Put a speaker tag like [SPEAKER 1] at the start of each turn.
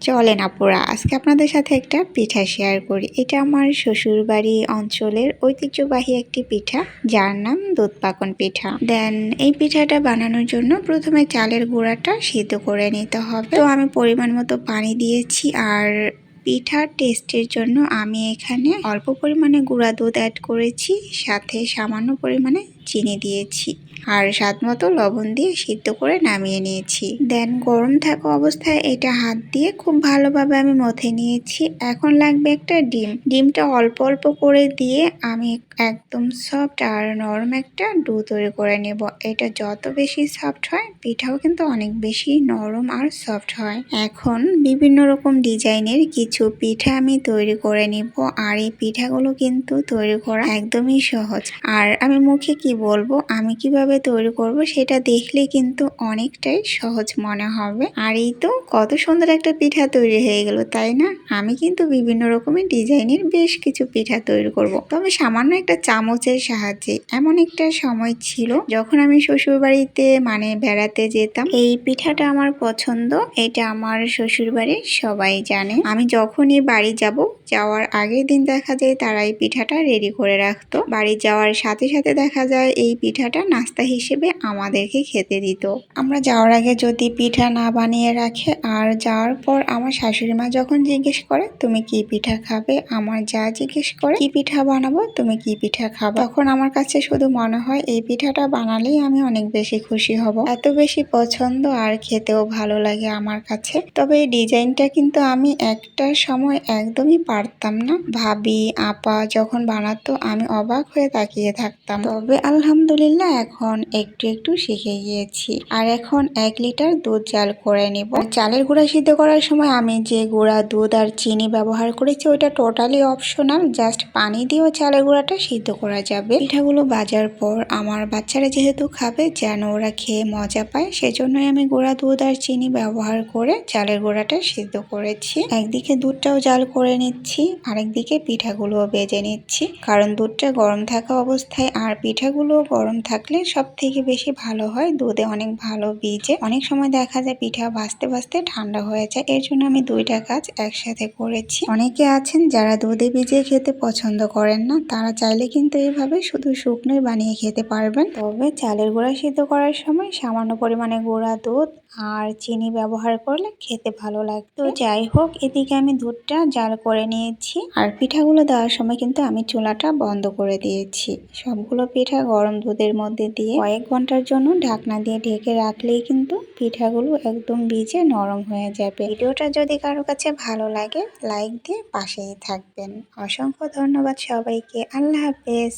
[SPEAKER 1] চলেন আপুরা, আজকে আপনাদের সাথে একটা পিঠা শেয়ার করি। এটা আমার শ্বশুরবাড়ি অঞ্চলের ঐতিহ্যবাহী একটি পিঠা, যার নাম দুধ পাকন পিঠা। দেন এই পিঠাটা বানানোর জন্য প্রথমে চালের গুঁড়াটা সিদ্ধ করে নিতে হবে। তো আমি পরিমাণ মতো পানি দিয়েছি, আর পিঠার টেস্টের জন্য আমি এখানে অল্প পরিমাণে গুঁড়া দুধ অ্যাড করেছি, সাথে সামান্য পরিমাণে চিনি দিয়েছি, আর স্বাদ মতো লবণ দিয়ে সিদ্ধ করে নামিয়ে নিয়েছি। দেন গরম থাকা অবস্থায় এটা হাত দিয়ে খুব ভালোভাবে আমি মথে নিয়েছি। এখন লাগবে একটা ডিমটা অল্প অল্প করে দিয়ে আমি একদম সফট আর নরম একটা ডো তৈরি করে নেব। এটা যত বেশি সফট হয়, পিঠাও কিন্তু অনেক বেশি নরম আর সফট হয়। এখন বিভিন্ন রকম ডিজাইনের কিছু পিঠা আমি তৈরি করে নিব, আর এই পিঠাগুলো কিন্তু তৈরি করা একদমই সহজ। আর আমি মুখে কি বলবো, আমি কিভাবে তৈরি করব সেটা দেখলে কিন্তু অনেকটাই সহজ মনে হবে। আর এই তো কত সুন্দর একটা পিঠা তৈরি হয়ে গেল, তাই না? আমি কিন্তু বিভিন্ন রকমের ডিজাইনের বেশ কিছু পিঠা তৈরি করব, তবে সামান্য একটা চামচের সাহায্যে। এমন একটা সময় ছিল যখন আমি শ্বশুর বাড়িতে বেড়াতে যেতাম। এই পিঠাটা আমার পছন্দ, এটা আমার শ্বশুর বাড়ির সবাই জানে। আমি যখনই বাড়ি যাব, যাওয়ার আগের দিন দেখা যায় তারা এই পিঠাটা রেডি করে রাখতো। বাড়ি যাওয়ার সাথে সাথে দেখা যায় এই পিঠাটা নাস্তা হিসেবে আমাদেরকে খেতে দিত। আমরা যাওয়ার আগে যদি পিঠা না বানিয়ে রাখে, আর যাওয়ার পর আমার শাশুড়ি মা যখন জিজ্ঞেস করে তুমি কি পিঠা খাবে, আমার যা জিজ্ঞেস করে কি পিঠা বানাবো, তুমি কি পিঠা খাবে, তখন আমার কাছে শুধু মনে হয় এই পিঠাটা বানালেই আমি অনেক বেশি খুশি হব। এত বেশি পছন্দ আর খেতেও ভালো লাগে আমার কাছে। তবে এই ডিজাইনটা কিন্তু আমি একটা সময় একদমই পারতাম না। ভাবি আপা যখন বানাতো আমি অবাক হয়ে তাকিয়ে থাকতাম। তবে আলহামদুলিল্লাহ এখন একটু একটু শিখে গিয়েছি। আর এখন 1 লিটার দুধ জাল করে নিব। চালের গুঁড়া সিদ্ধ করার সময় আমি যে গুঁড়া দুধ আর চিনি ব্যবহার করেছি ওইটা টোটালি অপশনাল, জাস্ট পানি দিয়েও চালের গুঁড়াটা সিদ্ধ করা যাবে। পিঠাগুলো ভাজার পর আমার বাচ্চারা যেহেতু খাবে, যেন ওরা খেয়ে মজা পায়, সেজন্যই আমি গুঁড়া দুধ আর চিনি ব্যবহার করে চালের গুঁড়াটা সিদ্ধ করেছি। একদিকে দুধটাও জাল করে নিচ্ছি, আরেকদিকে পিঠাগুলোও ভেজে নিচ্ছি, কারণ দুধটা গরম থাকা অবস্থায় আর পিঠাগুলো গরম থাকলে সব থেকে বেশি ভালো হয়। দুধে অনেক ভালো ভিজে, অনেক সময় দেখা যায় পিঠা ভাজতে ভাজতে ঠান্ডা হয়ে যায়। এর জন্য আমি দুইটা কাজ একসাথে করেছি। অনেকে আছেন যারা দুধে ভিজিয়ে খেতে পছন্দ করেন না, তারা চাইলে কিন্তু এইভাবে শুধু শুকনোই বানিয়ে খেতে পারবেন। তবে চালের গুঁড়া সিদ্ধ করার সময় সামান্য পরিমাণে গুঁড়া দুধ আর চিনি ব্যবহার করলে খেতে ভালো লাগবে। তো যাই হোক, এদিকে আমি দুধটা জাল করে নিয়েছি, আর পিঠাগুলো দেওয়ার সময় কিন্তু আমি চুলাটা বন্ধ করে দিয়েছি। সবগুলো পিঠা গরম দুধের মধ্যে দিয়ে কয়েক ঘন্টার জন্য ঢাকনা দিয়ে ঢেকে রাখলেই কিন্তু পিঠাগুলো একদম ভিজে নরম হয়ে যাবে। ভিডিওটা যদি কারো কাছে ভালো লাগে, লাইক দিয়ে পাশেই থাকবেন। অসংখ্য ধন্যবাদ সবাইকে। আল্লাহ হাফেজ।